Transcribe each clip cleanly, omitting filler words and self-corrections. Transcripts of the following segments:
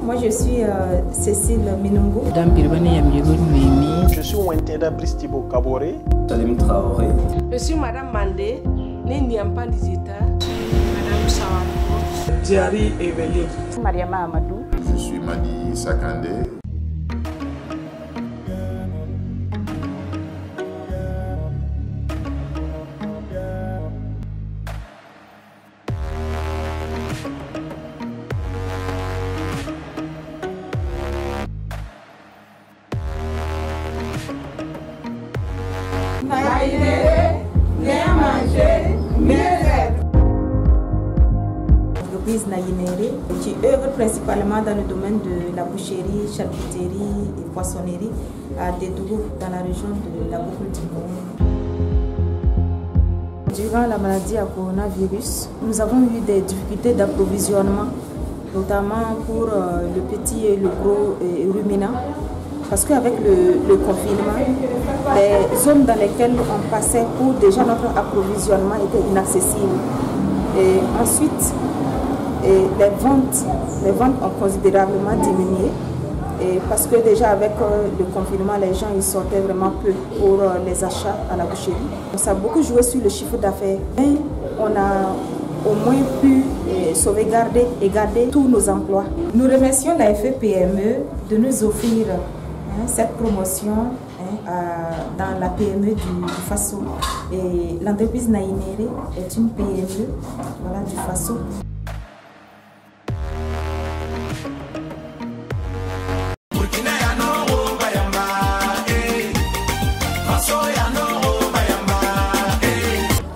Moi, je suis Cécile Minungo. Je suis Wenteda Bristibo Kabore. Salim Traoré. Je suis Madame Mandé, Niampan Dizita. Madame Sawan. Diary Eveline. Mariama Amadou. Je suis Madi Sakandé. L'entreprise Naïnéré, qui œuvre principalement dans le domaine de la boucherie, charcuterie et poissonnerie à Dédougou, dans la région de la Boucle-du-Congo. Durant la maladie à coronavirus, nous avons eu des difficultés d'approvisionnement, notamment pour le petit et le gros ruminant. Parce qu'avec le confinement, les zones dans lesquelles on passait où déjà notre approvisionnement était inaccessible. Et ensuite, les ventes ont considérablement diminué. Et parce que déjà avec le confinement, les gens ils sortaient vraiment peu pour les achats à la boucherie. Donc, ça a beaucoup joué sur le chiffre d'affaires. Mais on a au moins pu sauvegarder et garder tous nos emplois. Nous remercions la FEPME de nous offrir cette promotion dans la PME du Faso. Et l'entreprise Naïnéré est une PME du Faso.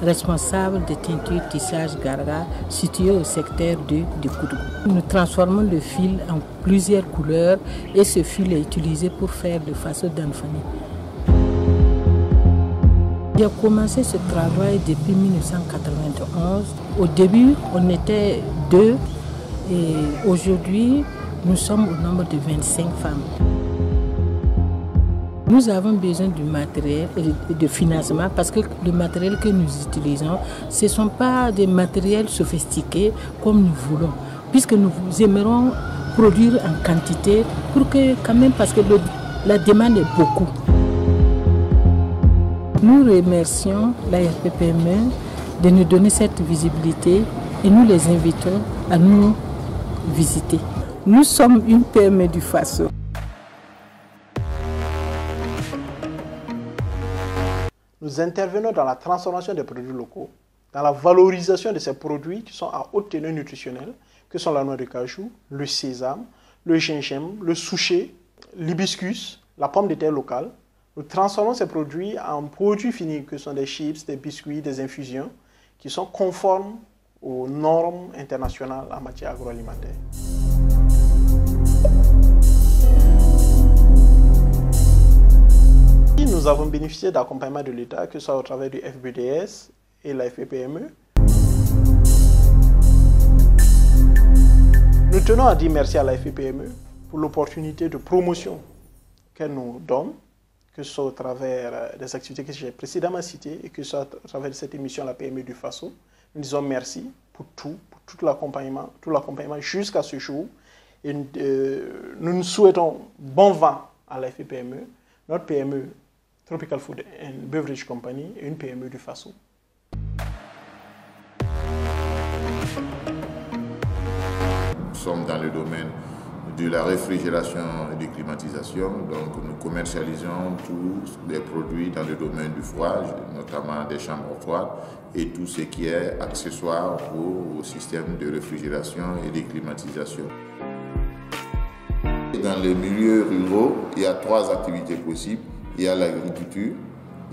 Responsable de teinture tissage Garga situé au secteur de Koudou. Nous transformons le fil en plusieurs couleurs et ce fil est utilisé pour faire le faso d'Anfani. J'ai commencé ce travail depuis 1991. Au début, on était 2 et aujourd'hui, nous sommes au nombre de 25 femmes. Nous avons besoin du matériel et de financement parce que le matériel que nous utilisons, ce ne sont pas des matériels sophistiqués comme nous voulons, puisque nous aimerons produire en quantité pour que quand même, parce que la demande est beaucoup. Nous remercions la FPPME de nous donner cette visibilité et nous les invitons à nous visiter. Nous sommes une PME du Faso. Nous intervenons dans la transformation des produits locaux, dans la valorisation de ces produits qui sont à haute teneur nutritionnelle, que sont la noix de cajou, le sésame, le gingembre, le souchet, l'hibiscus, la pomme de terre locale. Nous transformons ces produits en produits finis, que sont des chips, des biscuits, des infusions, qui sont conformes aux normes internationales en matière agroalimentaire. Nous avons bénéficié d'accompagnement de l'État, que ce soit au travers du FBDS et la FPPME. Nous tenons à dire merci à la FPPME pour l'opportunité de promotion qu'elle nous donne, que ce soit au travers des activités que j'ai précédemment citées et que ce soit à travers cette émission La PME du Faso. Nous disons merci pour tout l'accompagnement jusqu'à ce jour. Et nous nous souhaitons bon vent à la FPPME, notre PME Tropical Food and Beverage Company et une PME du Faso. Nous sommes dans le domaine de la réfrigération et de climatisation, donc nous commercialisons tous les produits dans le domaine du froid, notamment des chambres froides et tout ce qui est accessoire au système de réfrigération et de climatisation. Dans les milieux ruraux, il y a 3 activités possibles. Il y a l'agriculture,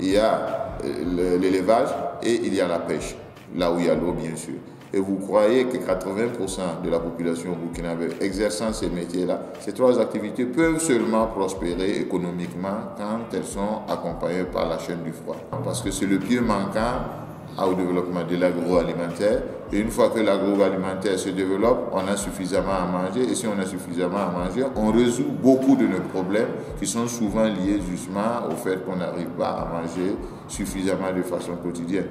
il y a l'élevage et il y a la pêche, là où il y a l'eau bien sûr. Et vous croyez que 80% de la population burkinabé exerçant ces métiers-là, ces 3 activités peuvent seulement prospérer économiquement quand elles sont accompagnées par la chaîne du froid. Parce que c'est le pied manquant au développement de l'agroalimentaire. Et une fois que l'agroalimentaire se développe, on a suffisamment à manger. Et si on a suffisamment à manger, on résout beaucoup de nos problèmes qui sont souvent liés justement au fait qu'on n'arrive pas à manger suffisamment de façon quotidienne.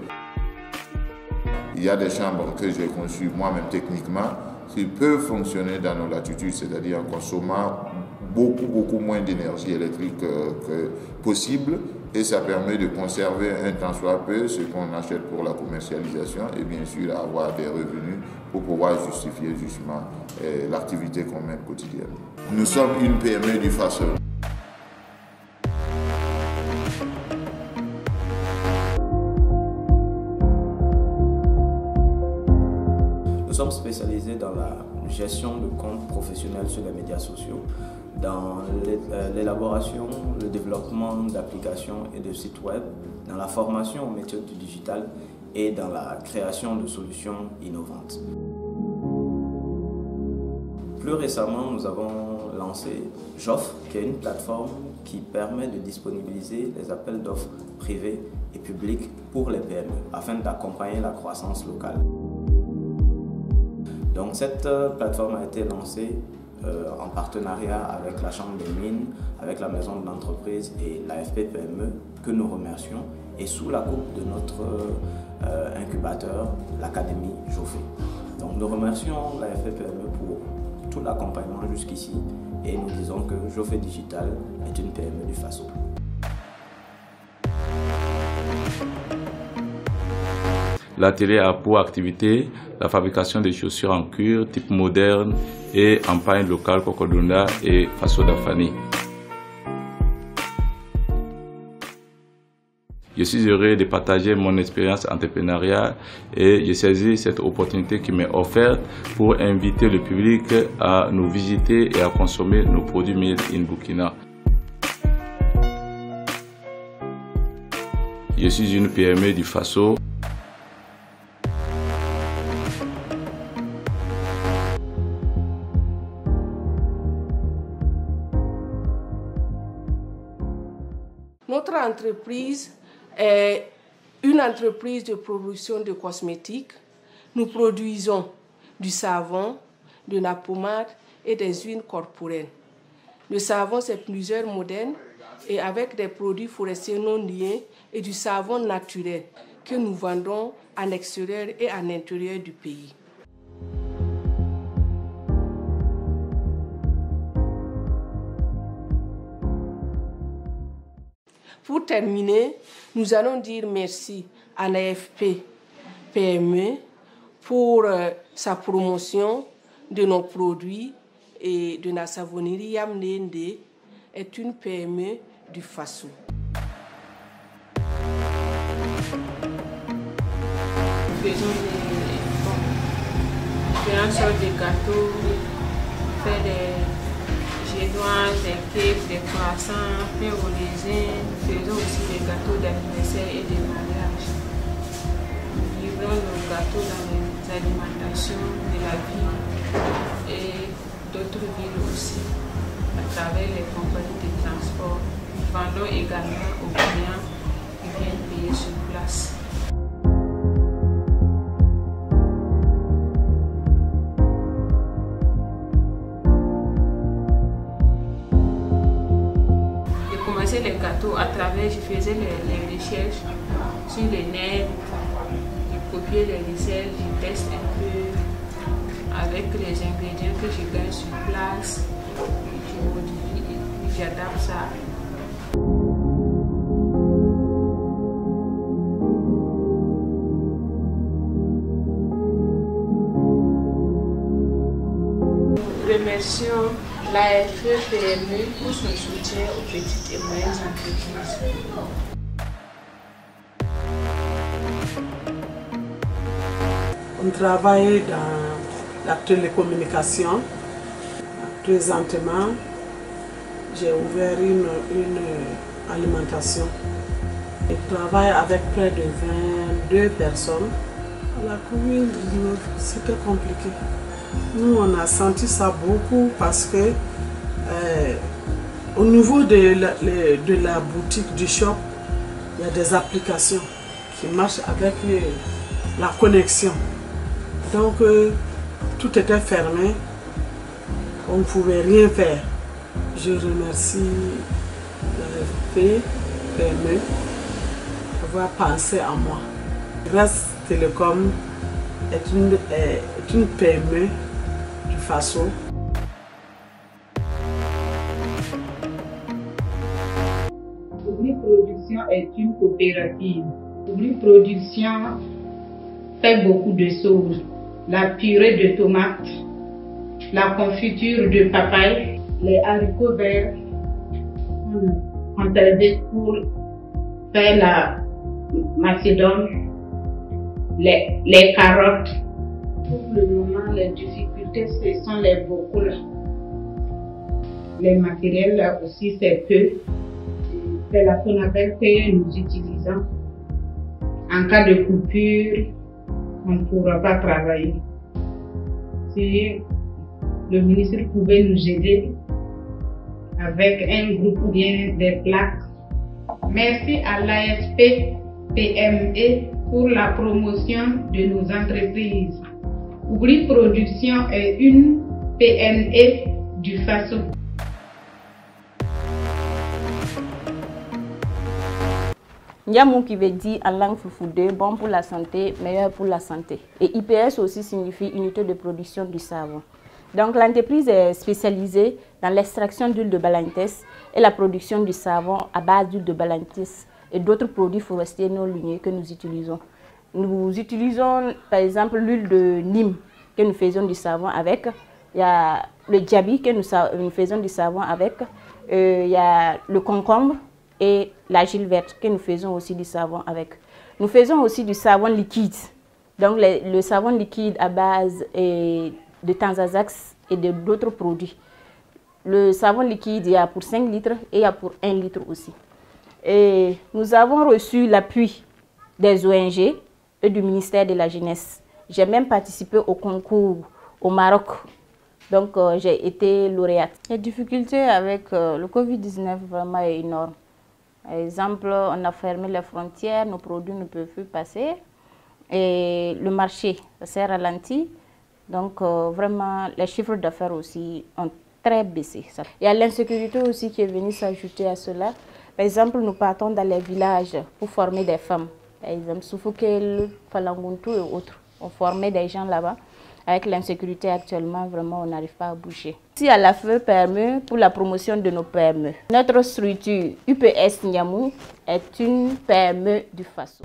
Il y a des chambres que j'ai conçues moi-même techniquement qui peuvent fonctionner dans nos latitudes, c'est-à-dire en consommant beaucoup moins d'énergie électrique que possible, et ça permet de conserver un tant soit peu ce qu'on achète pour la commercialisation et bien sûr avoir des revenus pour pouvoir justifier justement l'activité qu'on mène quotidiennement. Nous sommes une PME du Faso. Nous sommes spécialisés dans la gestion de comptes professionnels sur les médias sociaux, dans l'élaboration, le développement d'applications et de sites web, dans la formation aux métiers du digital et dans la création de solutions innovantes. Plus récemment, nous avons lancé J'offre, qui est une plateforme qui permet de disponibiliser les appels d'offres privés et publics pour les PME afin d'accompagner la croissance locale. Donc cette plateforme a été lancée en partenariat avec la Chambre des Mines, avec la Maison de l'Entreprise et l'AFP PME, que nous remercions, et sous la coupe de notre incubateur, l'Académie Joffé. Donc nous remercions l'AFP PME pour tout l'accompagnement jusqu'ici et nous disons que Joffé Digital est une PME du Faso. L'atelier a pour activité la fabrication des chaussures en cuir type moderne et en paille locale Kokodunda et Faso d'Afani. Je suis heureux de partager mon expérience entrepreneuriale et j'ai saisi cette opportunité qui m'est offerte pour inviter le public à nous visiter et à consommer nos produits made in Burkina. Je suis une PME du Faso. Notre entreprise est une entreprise de production de cosmétiques. Nous produisons du savon, de la pommade et des huiles corporelles. Le savon, c'est plusieurs modèles et avec des produits forestiers non liés et du savon naturel que nous vendons à l'extérieur et à l'intérieur du pays. Pour terminer, nous allons dire merci à l'AFP PME pour sa promotion de nos produits et de la savonnerie Yamnende est une PME du Faso. Nous faisons différentes sortes de gâteaux, faire des génoises, des cakes, des croissants, pain au raisin. Nous faisons aussi des gâteaux d'anniversaire et de mariage. Nous livrons nos gâteaux dans les alimentations de la ville et d'autres villes aussi, à travers les compagnies de transport. Nous vendons également aux clients qui viennent payer sur place. Les gâteaux à travers, je faisais les recherches sur les net, je copiais les recettes, je teste un peu avec les ingrédients que je gagne sur place, je modifie et puis j'adapte ça. Nous remercions l'AFP PME pour son soutien aux petites et moyennes entreprises. On travaille dans la télécommunication. Présentement, j'ai ouvert une alimentation. Je travaille avec près de 22 personnes. À la commune, c'était compliqué. Nous, on a senti ça beaucoup parce que au niveau de la boutique, du shop, il y a des applications qui marchent avec la connexion. Donc, tout était fermé, on ne pouvait rien faire. Je remercie l'AFP PME d'avoir pensé à moi. Grâce Télécom est une PME Faso. Oubli Production est une coopérative. Oubli Production fait beaucoup de choses. La purée de tomates, la confiture de papaye, les haricots verts. On servait pour faire la macédoine, les carottes. Pour le moment, les difficultés, ce sont les bocaux. Les matériels là aussi, c'est peu. C'est la sonavelle que nous utilisons. En cas de coupure, on ne pourra pas travailler. Si le ministre pouvait nous aider avec un groupe ou bien des plaques. Merci à l'AFP PME pour la promotion de nos entreprises. Oubli Production est une PME du Faso. Nyamou qui veut dire en langue fulfulde, bon pour la santé, meilleur pour la santé. Et IPS aussi signifie unité de production du savon. Donc l'entreprise est spécialisée dans l'extraction d'huile de balantes et la production du savon à base d'huile de balantes et d'autres produits forestiers non ligneux que nous utilisons. Nous utilisons par exemple l'huile de Nîmes que nous faisons du savon avec. Il y a le djabi que nous faisons du savon avec. Il y a le concombre et l'argile verte que nous faisons aussi du savon avec. Nous faisons aussi du savon liquide. Donc le savon liquide à base de Tanzazax et d'autres produits. Le savon liquide, il y a pour 5 litres et il y a pour 1 litre aussi. Et nous avons reçu l'appui des ONG et du ministère de la Jeunesse. J'ai même participé au concours au Maroc. Donc j'ai été lauréate. Les difficultés avec le Covid-19 vraiment est énorme. Par exemple, on a fermé les frontières, nos produits ne peuvent plus passer. Et le marché, ça s'est ralenti. Donc vraiment, les chiffres d'affaires aussi ont très baissé. Il y a l'insécurité aussi qui est venue s'ajouter à cela. Par exemple, nous partons dans les villages pour former des femmes. Par exemple, Soufoukel, Falanguntu et autres. On formait des gens là-bas. Avec l'insécurité actuellement, vraiment, on n'arrive pas à bouger. Ici, à la FE PME, pour la promotion de nos PME. Notre structure UPS Nyamou est une PME du Faso.